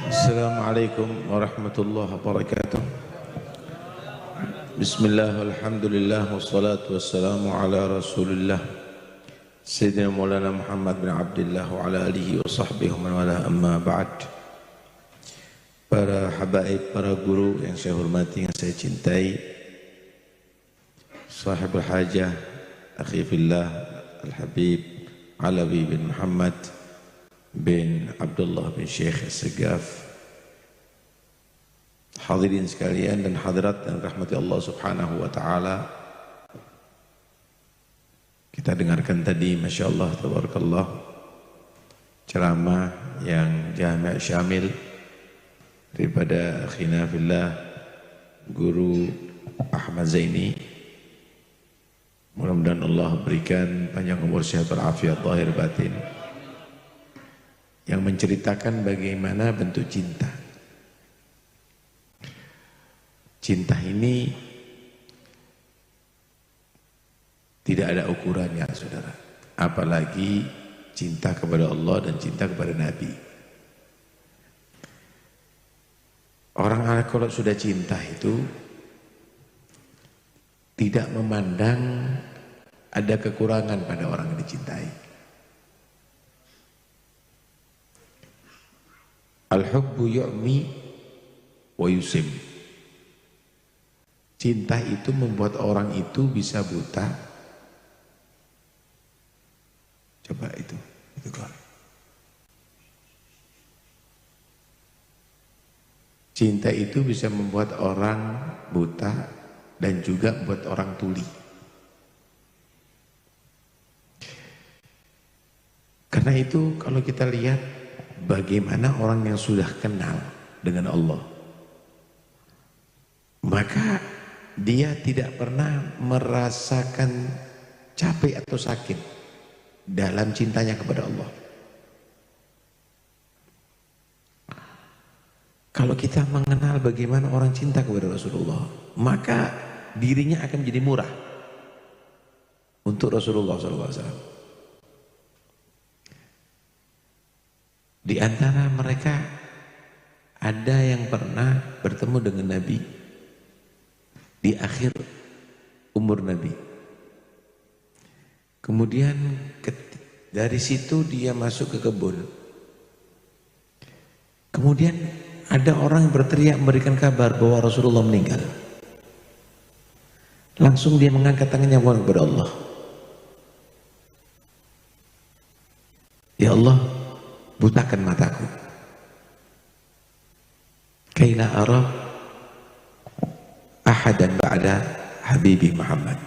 Assalamualaikum warahmatullahi wabarakatuh. Bismillah, alhamdulillah, wassalatu wassalamu ala rasulillah Sayyidina Maulana Muhammad bin Abdullah wa ala alihi wa sahbihi wa man wala, amma ba'd. Para habaib, para guru yang saya hormati, yang saya cintai, sahibul hajah, akhi fillah, al-habib Alawi bin Muhammad bin Abdullah bin Syekh Segaf, hadirin sekalian dan hadirat dan rahmati Allah subhanahu wa ta'ala. Kita dengarkan tadi, Masya Allah, tabarakallah, ceramah yang jami' syamil daripada akhina fillah Guru Ahmad Zaini. Mudah-mudahan Allah berikan panjang umur, sehat walafiat zahir batin, yang menceritakan bagaimana bentuk cinta. Cinta ini tidak ada ukurannya, saudara. Apalagi cinta kepada Allah dan cinta kepada Nabi. Orang kalau sudah cinta itu tidak memandang ada kekurangan pada orang yang dicintai. Al-hubbu yu'mi wa yusim. Cinta itu membuat orang itu bisa buta. Coba itu keluar. Cinta itu bisa membuat orang buta dan juga membuat orang tuli. Karena itu kalau kita lihat bagaimana orang yang sudah kenal dengan Allah, maka dia tidak pernah merasakan capek atau sakit dalam cintanya kepada Allah. Kalau kita mengenal bagaimana orang cinta kepada Rasulullah, maka dirinya akan menjadi murah untuk Rasulullah SAW. Di antara mereka ada yang pernah bertemu dengan Nabi di akhir umur Nabi. Kemudian dari situ dia masuk ke kebun. Kemudian ada orang yang berteriak memberikan kabar bahwa Rasulullah meninggal. Langsung dia mengangkat tangannya kepada Allah. Ya Allah, butakan mataku. Kaila ara ahadan ba'da habibi Muhammad.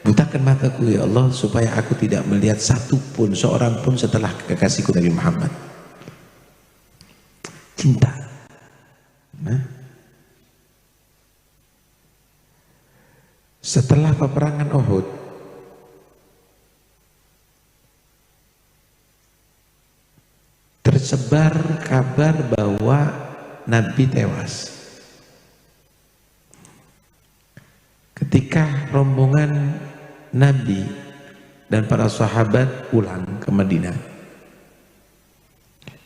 Butakan mataku ya Allah, supaya aku tidak melihat satu pun, seorang pun setelah kekasihku Nabi Muhammad. Cinta. Nah, setelah peperangan Uhud, tersebar kabar bahwa Nabi tewas. Ketika rombongan Nabi dan para sahabat pulang ke Madinah,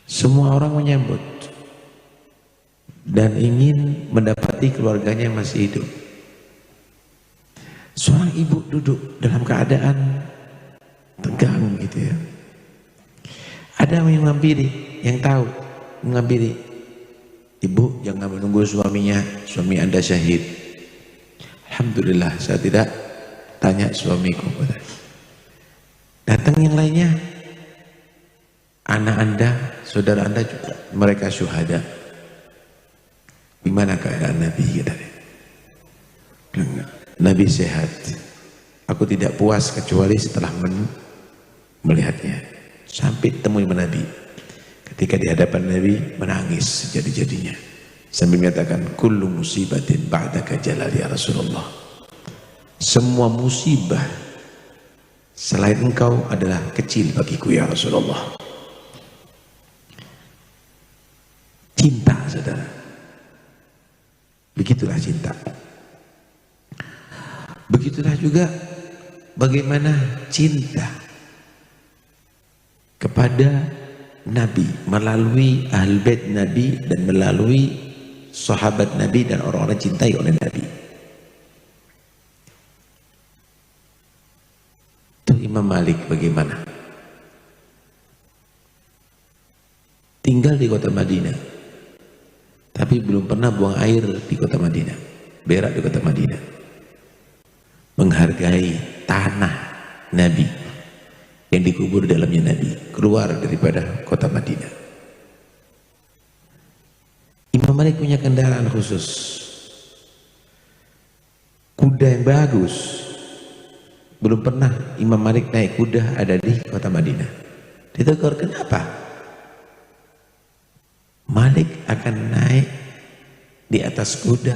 semua orang menyambut dan ingin mendapati keluarganya yang masih hidup. Seorang ibu duduk dalam keadaan tegang gitu ya. Ada yang menghampiri, yang tahu, menghampiri. Ibu, jangan menunggu suaminya, suami Anda syahid. Alhamdulillah, saya tidak tanya suamiku. Datang yang lainnya, anak Anda, saudara Anda juga, mereka syuhada. Gimana keadaan Nabi? Nabi sehat. Aku tidak puas kecuali setelah melihatnya. Sampai temui Nabi. Ketika di hadapan Nabi, menangis sejadi-jadinya sambil menyatakan, kullu musibatin ba'daka jalal ya Rasulullah. Semua musibah selain engkau adalah kecil bagiku ya Rasulullah. Cinta, saudara. Begitulah cinta. Begitulah juga bagaimana cinta kepada Nabi, melalui Ahlul Bait Nabi, dan melalui sahabat Nabi dan orang-orang cintai oleh Nabi. Itu Imam Malik bagaimana? Tinggal di kota Madinah, tapi belum pernah buang air di kota Madinah, berak di kota Madinah. Menghargai tanah Nabi yang dikubur dalamnya Nabi, keluar daripada kota Madinah. Imam Malik punya kendaraan khusus, kuda yang bagus. Belum pernah Imam Malik naik kuda ada di kota Madinah. Ditegur, kenapa? Malik akan naik di atas kuda,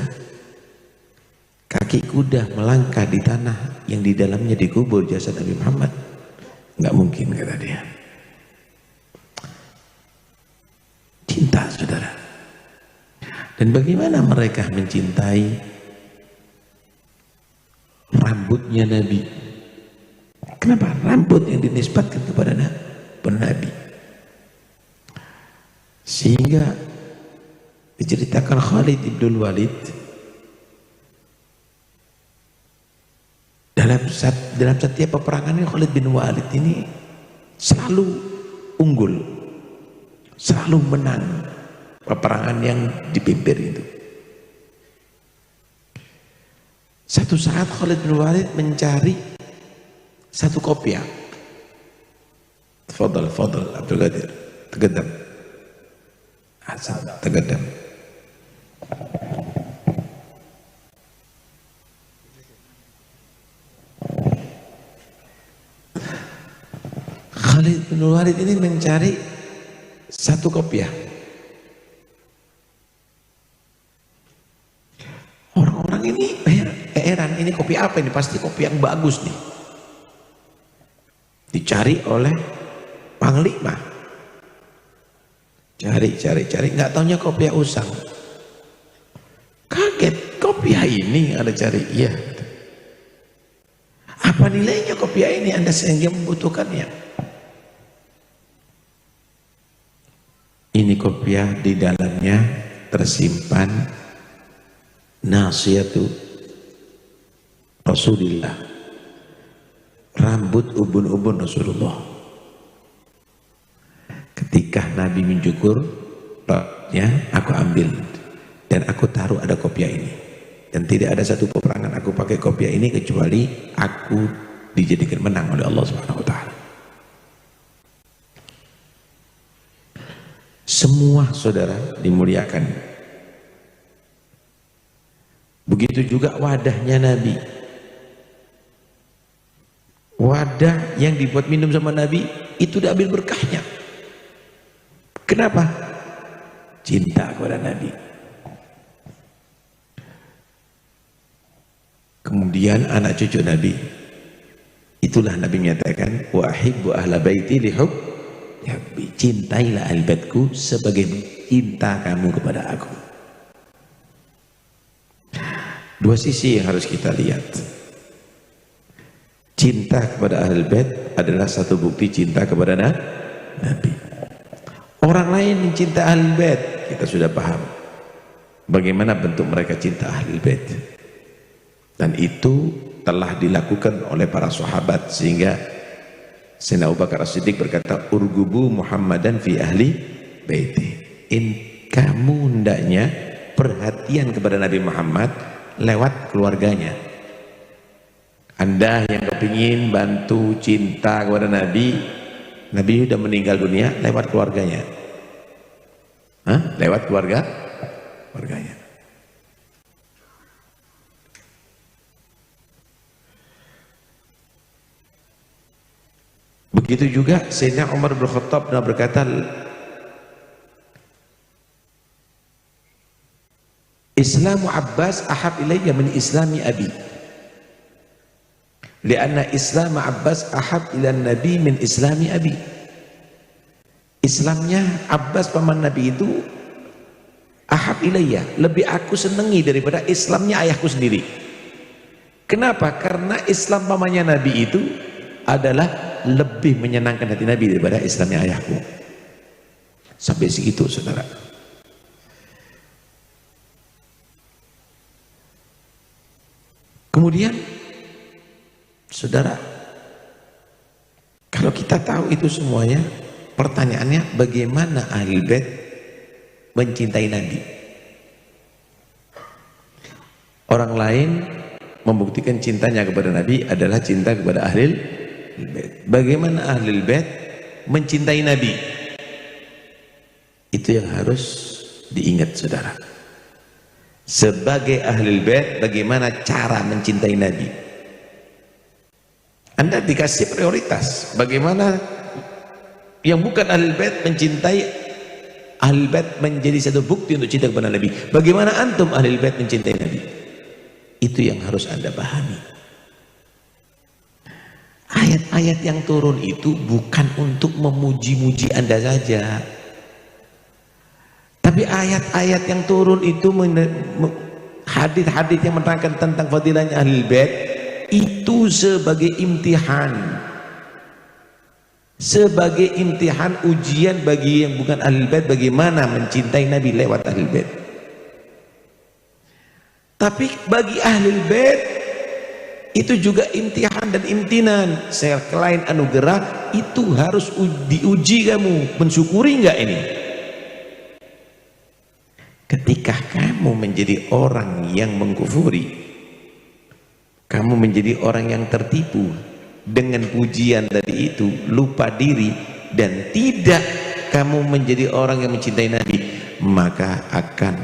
kaki kuda melangkah di tanah yang di dalamnya dikubur jasad Nabi Muhammad. Nggak mungkin, kata dia. Cinta, saudara. Dan bagaimana mereka mencintai rambutnya Nabi? Kenapa rambut yang dinisbatkan kepada Nabi? Sehingga diceritakan Khalid ibn Walid dalam setiap peperangan ini, Khalid bin Walid ini selalu unggul, selalu menang peperangan yang dipimpin itu. Satu saat Khalid bin Walid mencari satu kopiah. Fadal Abdul Qadir, tegadam. Tegadam. Khalid bin Walid ini mencari satu kopiah. Orang-orang ini heran, ini kopi apa ini? Pasti kopi yang bagus nih. Dicari oleh panglima. Cari, nggak taunya kopiah usang. Kaget, kopiah ini ada cari, iya. Apa nilainya kopiah ini Anda sehingga membutuhkannya? Ini kopiah di dalamnya tersimpan nasihatu Rasulullah, rambut ubun-ubun Rasulullah. Ketika Nabi mencukur rambutnya, aku ambil dan aku taruh ada kopiah ini. Dan tidak ada satu peperangan aku pakai kopiah ini kecuali aku dijadikan menang oleh Allah Subhanahu wa taala. Semua saudara dimuliakan. Begitu juga wadahnya Nabi. Wadah yang dibuat minum sama Nabi itu diambil berkahnya. Kenapa? Cinta kepada Nabi. Kemudian anak cucu Nabi, itulah Nabi menyatakan, wa ahibbu ahla baiti lihubbi, cintailah ahli baitku sebagai cinta kamu kepada aku. Dua sisi yang harus kita lihat. Cinta kepada ahli bait adalah satu bukti cinta kepada Nabi. Orang lain mencinta ahli bait, kita sudah paham bagaimana bentuk mereka cinta ahli bait. Dan itu telah dilakukan oleh para sahabat, sehingga Sayyidina Abu Bakar As-Siddiq berkata, urgubu Muhammadan fi ahli baiti. Kamu hendaknya perhatian kepada Nabi Muhammad lewat keluarganya. Anda yang kepingin bantu cinta kepada Nabi sudah meninggal dunia, lewat keluarganya. Lewat keluarganya. Begitu juga Sayyidina Umar bin Khattab pernah berkata, Islamu Abbas ahab ilayya min islami abi. Lianna Islam Abbas ahab ila Nabi min islami abi. Islamnya Abbas paman Nabi itu ahab ilayya, lebih aku senangi daripada Islamnya ayahku sendiri. Kenapa? Karena Islam pamannya Nabi itu adalah lebih menyenangkan hati Nabi daripada Islamnya ayahku. Sampai segitu, saudara. Kemudian, saudara, kalau kita tahu itu semuanya, pertanyaannya bagaimana Ahlul Bait mencintai Nabi? Orang lain membuktikan cintanya kepada Nabi adalah cinta kepada Ahlul Bait. Bagaimana Ahlul Bait mencintai Nabi? Itu yang harus diingat, saudara. Sebagai Ahlul Bait, bagaimana cara mencintai Nabi? Anda dikasih prioritas. Bagaimana yang bukan Ahlul Bait mencintai Ahlul Bait menjadi satu bukti untuk cinta kepada Nabi. Bagaimana antum Ahlul Bait mencintai Nabi? Itu yang harus Anda pahami. Ayat-ayat yang turun itu bukan untuk memuji-muji Anda saja. Tapi ayat-ayat yang turun itu, hadis-hadis yang menerangkan tentang fadilahnya Ahlul Bait, itu sebagai imtihan. Sebagai imtihan, ujian bagi yang bukan Ahlul Bait, bagaimana mencintai Nabi lewat Ahlul Bait. Tapi bagi Ahlul Bait itu juga imtihan dan imtinan. Selain anugerah, itu harus diuji kamu. Mensyukuri enggak ini? Ketika kamu menjadi orang yang mengkufuri, kamu menjadi orang yang tertipu dengan pujian tadi itu, lupa diri, dan tidak kamu menjadi orang yang mencintai Nabi, maka akan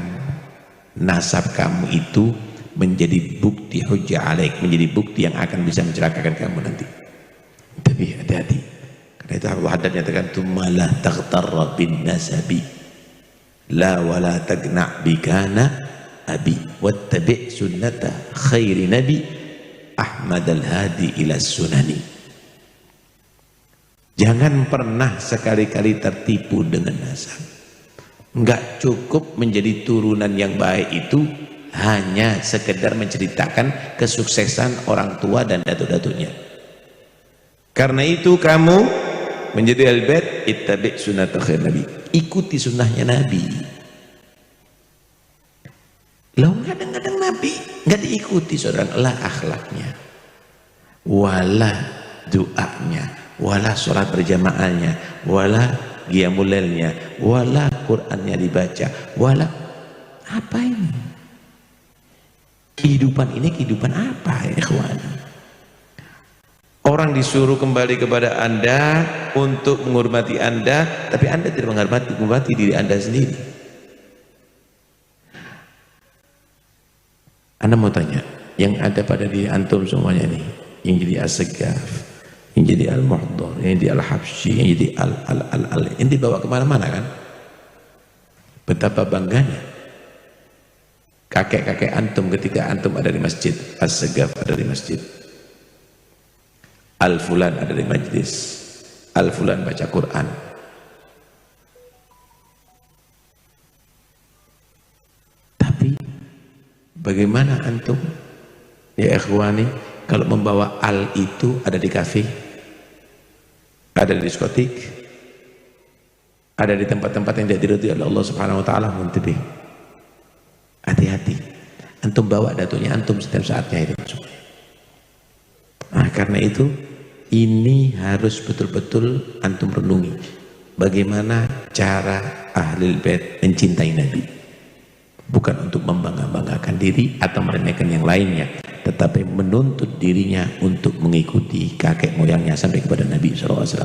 nasab kamu itu menjadi bukti hujjah alaik, menjadi bukti yang akan bisa mencelakakan kamu nanti. Tapi hati-hati, karena itu Allah Haddad nyatakan tumalah taghtarra bin nasabi la wala tagna' bikana abi wattabi' sunnata khairi nabi Ahmad al-Hadi ila sunani. Jangan pernah sekali-kali tertipu dengan nasab. Enggak cukup menjadi turunan yang baik itu hanya sekedar menceritakan kesuksesan orang tua dan datuk-datuknya. Karena itu kamu menjadi Ahlul Bait, ittabi' sunnata khair nabi, ikuti sunnahnya Nabi. Lalu kadang-kadang Nabi nggak diikuti, saudara, lah akhlaknya, wala doanya, wala sholat berjamaahnya, wala qiyamul lailnya, wala Qur'annya dibaca, wala apa ini? Kehidupan ini kehidupan apa ya ikhwan? Orang disuruh kembali kepada Anda untuk menghormati Anda, tapi Anda tidak menghormati diri Anda sendiri. Anda mau tanya, yang ada pada diri antum semuanya nih, yang jadi as-Saggaf, yang jadi al-Muhdar, yang jadi al-Habsyi, yang jadi al ini dibawa kemana-mana kan? Betapa bangganya kakek-kakek antum ketika antum ada di masjid, as-Saggaf ada di masjid, al-Fulan ada di majlis, al-Fulan baca Quran. Tapi bagaimana antum ya ikhwani kalau membawa al itu ada di kafe, ada di diskotik, ada di tempat-tempat yang tidak diridhoi oleh Allah Subhanahu wa taala? Muntabih, hati-hati, antum bawa datunya antum setiap saatnya itu. Nah, karena itu ini harus betul-betul antum renungi bagaimana cara Ahlul Bait mencintai Nabi. Bukan untuk membangga-banggakan diri atau meremehkan yang lainnya, tetapi menuntut dirinya untuk mengikuti kakek moyangnya sampai kepada Nabi SAW.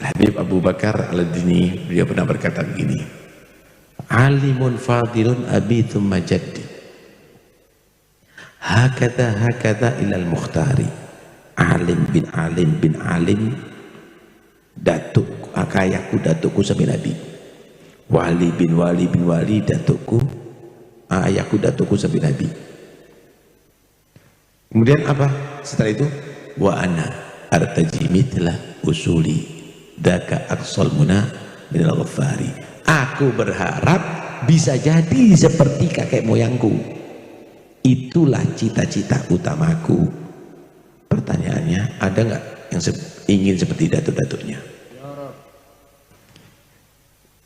Habib Abu Bakar Al-Dini, dia pernah berkata begini, alimun fadilun abi thumma jaddi, hakada ilal mukhtari, alim bin alim, datuk akayaku datukku sampai Nabi, wali bin wali datukku, ayahku datukku sampai Nabi. Kemudian apa setelah itu? Wa ana artaji mitla usuli daka aqsal muna minal ghaffari, aku berharap bisa jadi seperti kakek moyangku, itulah cita-cita utamaku. Pertanyaannya, ada nggak ingin seperti datuk-datuknya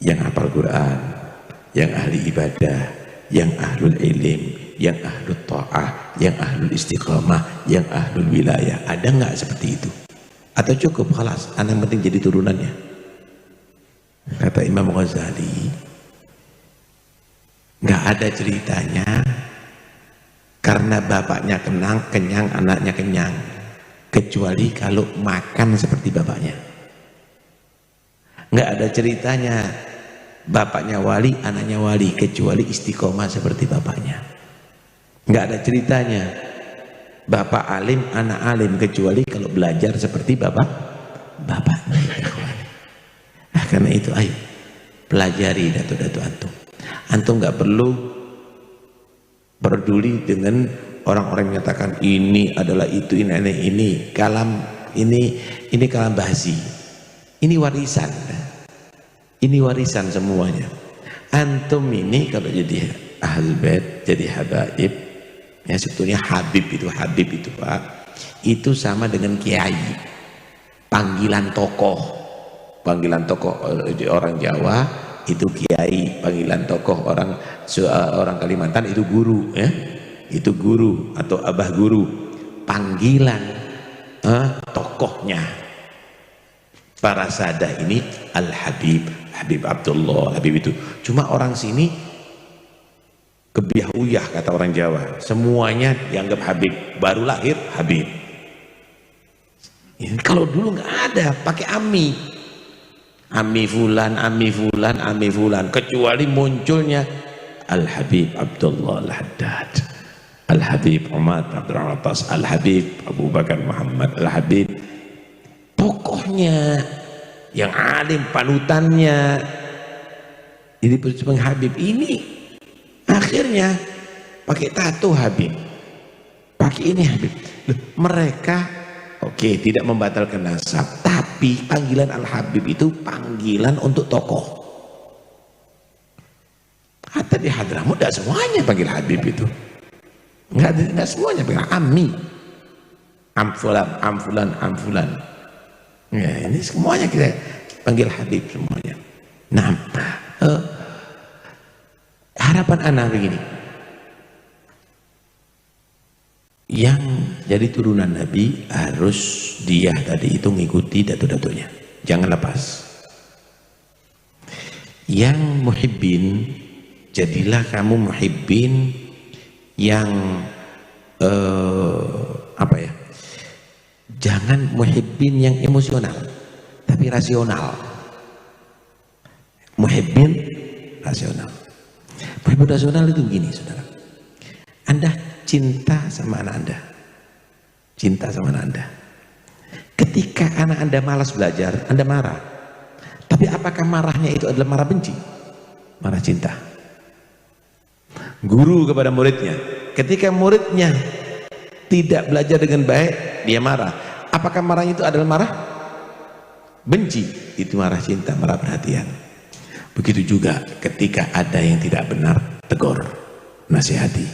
yang hafal Quran, yang ahli ibadah, yang ahlul ilim, yang ahlul ta'ah, yang ahlul istiqamah, yang ahlul wilayah. Ada nggak seperti itu? Atau cukup khalas, anak penting jadi turunannya? Kata Imam Ghazali, nggak ada ceritanya karena bapaknya kenyang, anaknya kenyang, kecuali kalau makan seperti bapaknya. Nggak ada ceritanya bapaknya wali, anaknya wali, kecuali istiqomah seperti bapaknya. Nggak ada ceritanya bapak alim, anak alim, kecuali kalau belajar seperti bapaknya. Nah, karena itu ayo pelajari datuk-datuk antum. Antum nggak perlu peduli dengan orang-orang yang menyatakan ini adalah itu, ini kalam, ini kalam bahasi, ini warisan. Ini warisan semuanya. Antum ini kalau jadi ahlul bait, jadi habaib, ya sebetulnya habib itu Pak, itu sama dengan kiai, panggilan tokoh orang Jawa itu kiai, panggilan tokoh orang Kalimantan itu guru, ya, itu guru atau abah guru, panggilan tokohnya. Para sadah ini Habib Abdullah, Habib itu. Cuma orang sini kebiahuyah kata orang Jawa, semuanya dianggap Habib, baru lahir Habib. Ini kalau dulu nggak ada, pakai ami fulan, kecuali munculnya Al-Habib Abdullah Al-Haddad, Al-Habib Umar Abdurrahman Atas, Al-Habib Abu Bakar Muhammad, Al-Habib tokohnya yang alim, panutannya. Jadi disebut Habib. Ini akhirnya pakai tato Habib, pakai ini Habib. Mereka oke, tidak membatalkan nasab, tapi panggilan Al-Habib itu panggilan untuk tokoh. Hatta di Hadramut tidak semuanya panggil Habib itu, nggak semuanya panggil Ami, Amfulan. Ya, ini semuanya kita panggil Habib semuanya. Nah, harapan anak begini, yang jadi turunan Nabi harus dia tadi itu ngikuti datuk-datuknya, jangan lepas. Yang muhibbin, jadilah kamu muhibbin yang jangan muhibbin yang emosional, tapi rasional. Muhibbin rasional. Muhibbin rasional itu begini, saudara. Anda cinta sama anak Anda, cinta sama anak Anda. Ketika anak Anda malas belajar, Anda marah. Tapi apakah marahnya itu adalah marah benci? Marah cinta. Guru kepada muridnya, ketika muridnya tidak belajar dengan baik, dia marah. Apakah marahnya itu adalah marah benci? Itu marah cinta, marah perhatian. Begitu juga ketika ada yang tidak benar, tegur, nasihati.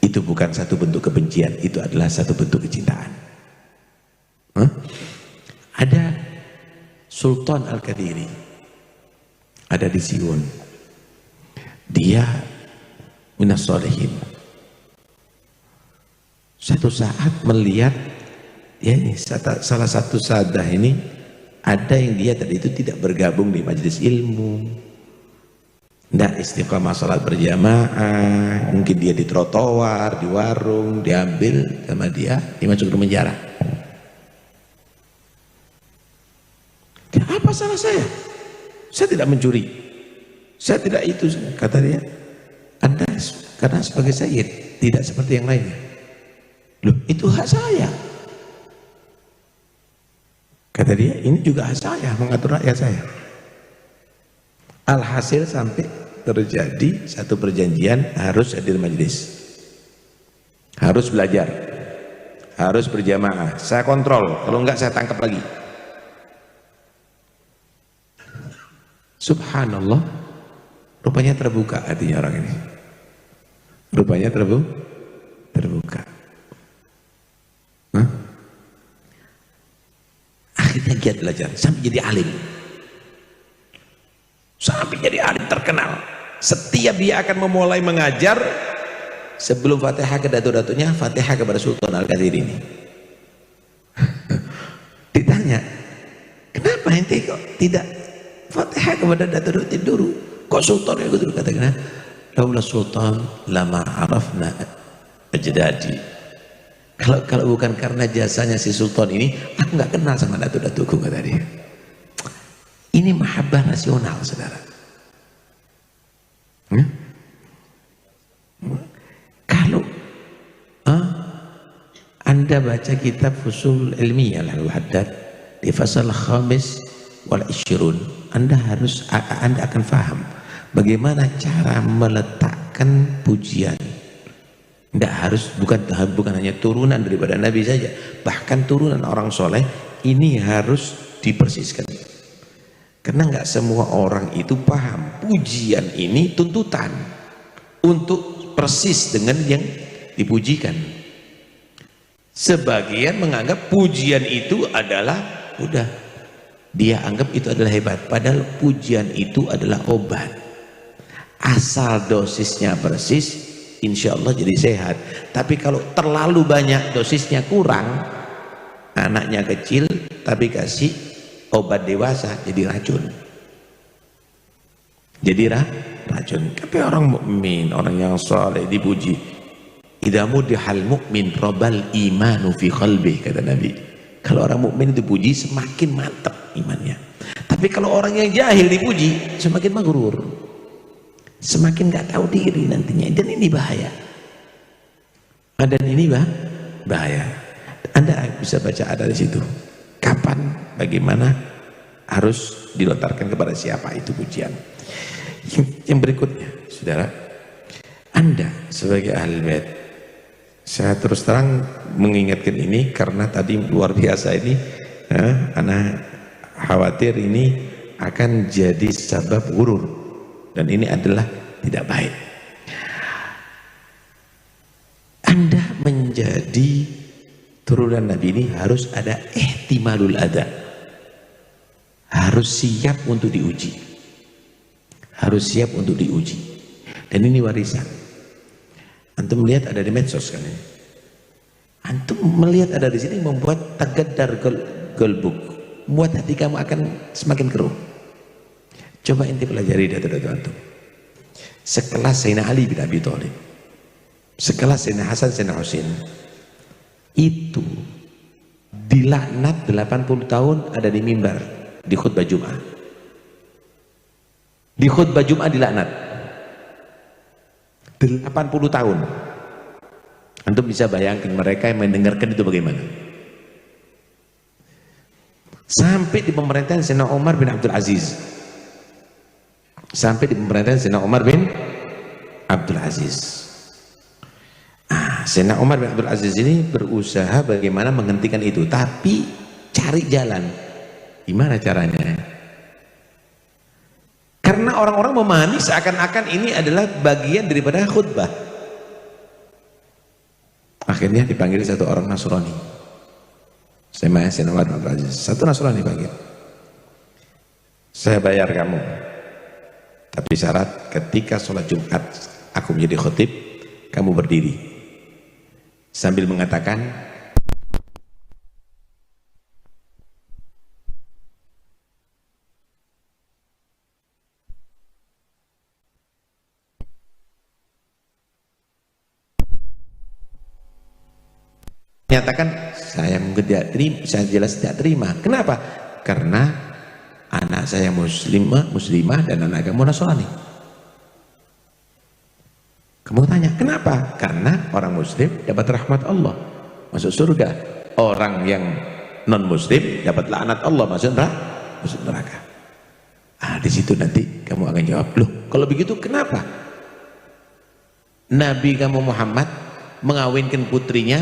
Itu bukan satu bentuk kebencian, itu adalah satu bentuk kecintaan. Ada Sultan Al-Qadiri, ada di Siwon. Dia minas sholihin. Satu saat melihat, ya ini salah satu sadah ini, ada yang dia tadi itu tidak bergabung di majelis ilmu, tidak istiqamah salat berjamaah, mungkin dia di trotoar, di warung, diambil sama dia, dimasuk ke penjara. Apa salah saya? Saya tidak mencuri, saya tidak itu, kata dia. Anda karena sebagai sayyid tidak seperti yang lainnya. Loh, itu hak saya. Kata dia, ini juga hak saya, mengatur rakyat saya. Alhasil sampai terjadi satu perjanjian, harus hadir majelis, harus belajar, harus berjamaah. Saya kontrol, kalau enggak saya tangkap lagi. Subhanallah, rupanya terbuka hatinya orang ini. Rupanya terbuka. Akhirnya Anaknya giat belajar sampai jadi alim. Sampai jadi alim terkenal. Setiap dia akan memulai mengajar, sebelum Fatihah ke datuk-datuknya, Fatihah kepada Sultan Al-Qadir ini. Ditanya, kenapa ente kok tidak Fatihah kepada datuk-datuk dulu? Kok Sultan yang dulu? Katakan, laula Sultan lama arafna ajdadi. Kalau bukan karena jasanya si Sultan ini, aku nggak kenal sama datuk-datukku, kata dia. Ini mahabbah nasional, saudara. Kalau Anda baca kitab Fusul Ilmiyah Al-Haddad di fasal khamis wal isyrun, Anda akan faham bagaimana cara meletakkan pujian. Tidak harus, bukan hanya turunan daripada Nabi saja, bahkan turunan orang soleh ini harus dipersiskan. Karena nggak semua orang itu paham pujian ini tuntutan untuk persis dengan yang dipujikan. Sebagian menganggap pujian itu adalah udah, dia anggap itu adalah hebat, padahal pujian itu adalah obat. Asal dosisnya persis, insya Allah jadi sehat. Tapi kalau terlalu banyak, dosisnya kurang, anaknya kecil tapi kasih obat dewasa, jadi racun. Jadi racun. Tapi orang mukmin, orang yang saleh dipuji, idza mudihal mu'min rabal imanu fi qalbi, kata Nabi. Kalau orang mukmin dipuji semakin mantap imannya. Tapi kalau orang yang jahil dipuji semakin maghrur, semakin nggak tahu diri nantinya. Dan ini bahaya. Dan ini bahaya. Anda bisa baca ada di situ. Kapan, bagaimana harus dilontarkan kepada siapa itu pujian. Yang berikutnya, saudara, Anda sebagai ahli bait, saya terus terang mengingatkan ini karena tadi luar biasa ini, anak khawatir ini akan jadi sebab gurur, dan ini adalah tidak baik. Anda menjadi turunan Nabi ini harus ada ihtimalul adha, harus siap untuk diuji, harus siap untuk diuji. Dan ini warisan. Antum melihat ada di medsos kan ini. Antum melihat ada di sini membuat tagadar golbuk, membuat hati kamu akan semakin keruh. Coba inti pelajari data-data antum. Sekelas Sayyidina Ali bin Abi Thalib, sekelas Sayyidina Hasan, Sayyidina Husain, itu dilaknat 80 tahun ada di mimbar, di khutbah Jum'ah. Di khutbah Jum'ah dilaknat 80 tahun. Antum bisa bayangkan mereka yang mendengarkan itu bagaimana. Sampai di pemerintahan Sayyidina Umar bin Abdul Aziz, sampai di pemerintahan Sayyidina Umar bin Abdul Aziz. Sayyidina Umar bin Abdul Aziz ini berusaha bagaimana menghentikan itu, tapi cari jalan. Gimana caranya? Karena orang-orang memahami seakan-akan ini adalah bagian daripada khutbah. Akhirnya dipanggil satu orang Nasrani. Sayyidina Umar bin Abdul Aziz, satu Nasrani panggil. Saya bayar kamu, tapi syarat ketika sholat Jumat aku menjadi khutib, kamu berdiri sambil mengatakan, menyatakan saya mungkin tidak terima, saya jelas tidak terima. Kenapa? Karena anak saya muslimah dan anak kamu Nasrani. Kamu tanya kenapa? Karena orang muslim dapat rahmat Allah, masuk surga. Orang yang non muslim dapat laknat Allah, masuk neraka. Di situ nanti kamu akan jawab, loh kalau begitu kenapa Nabi kamu Muhammad mengawinkan putrinya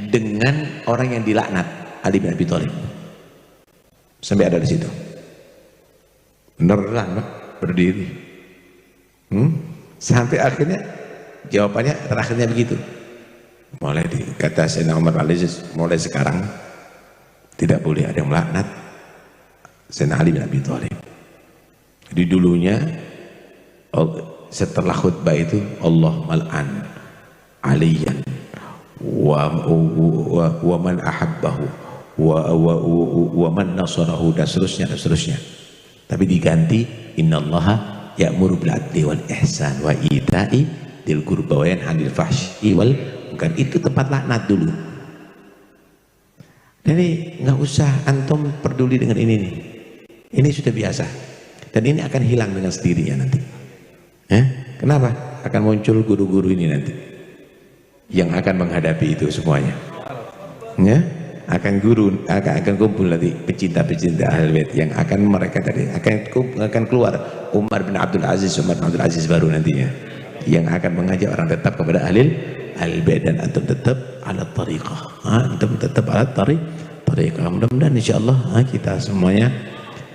dengan orang yang dilaknat, Ali bin Abi Thalib? Sampai ada di situ. Beneran berdiri. Sampai akhirnya jawabannya terakhirnya begitu. Mulai kata Sayyidina Umar bin Aziz, mulai sekarang tidak boleh ada yang melaknat Sayyidina Ali bin Abi Thalib. Jadi dulunya setelah khutbah itu Allah mal'an aliyan wa man ahabbahu wa man nasarahu dan seterusnya. Tapi diganti innallaha ya'muru bil adli wal ihsan wa ita'i dzil qurba wa yanha 'anil fahsyi wal munkar. Itu tempat laknat dulu. Jadi nggak usah antum peduli dengan ini nih. Ini sudah biasa. Dan ini akan hilang dengan sendirinya nanti. Kenapa? Akan muncul guru-guru ini nanti yang akan menghadapi itu semuanya. Ya, akan kumpul nanti pecinta-pecinta Ahlul Bait yang akan mereka tadi akan keluar Umar bin Abdul Aziz baru nantinya yang akan mengajak orang tetap kepada Ahlul Bait dan antum tetap ala tariqah. Antum tetap ala tariqah. Mudah-mudahan insyaallah kita semuanya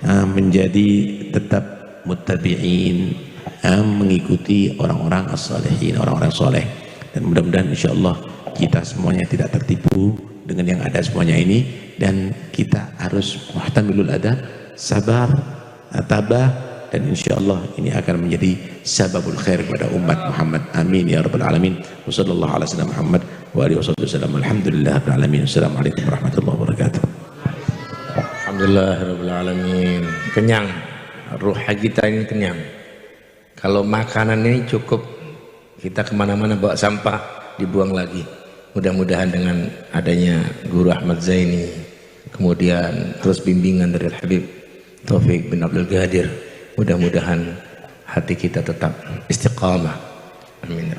menjadi tetap muttabi'in, mengikuti orang-orang as-salihin, orang-orang soleh, dan mudah-mudahan insyaallah kita semuanya tidak tertipu dengan yang ada semuanya ini, dan kita harus muhtamilul adab, sabar, tabah, dan insyaallah ini akan menjadi sababul khair kepada umat Muhammad. Amin ya rabbal alamin. Wassallallahu ala sayyidina Muhammad wa alihi wasallam. Alhamdulillahirabbil alamin. Assalamualaikum warahmatullahi wabarakatuh. Alhamdulillahirabbil alamin. Kenyang, ruh kita ini kenyang. Kalau makanan ini cukup, kita kemana-mana bawa sampah dibuang lagi. Mudah-mudahan dengan adanya Guru Ahmad Zaini, kemudian terus bimbingan dari Habib Taufik bin Abdul Qadir, mudah-mudahan hati kita tetap istiqamah. Amin.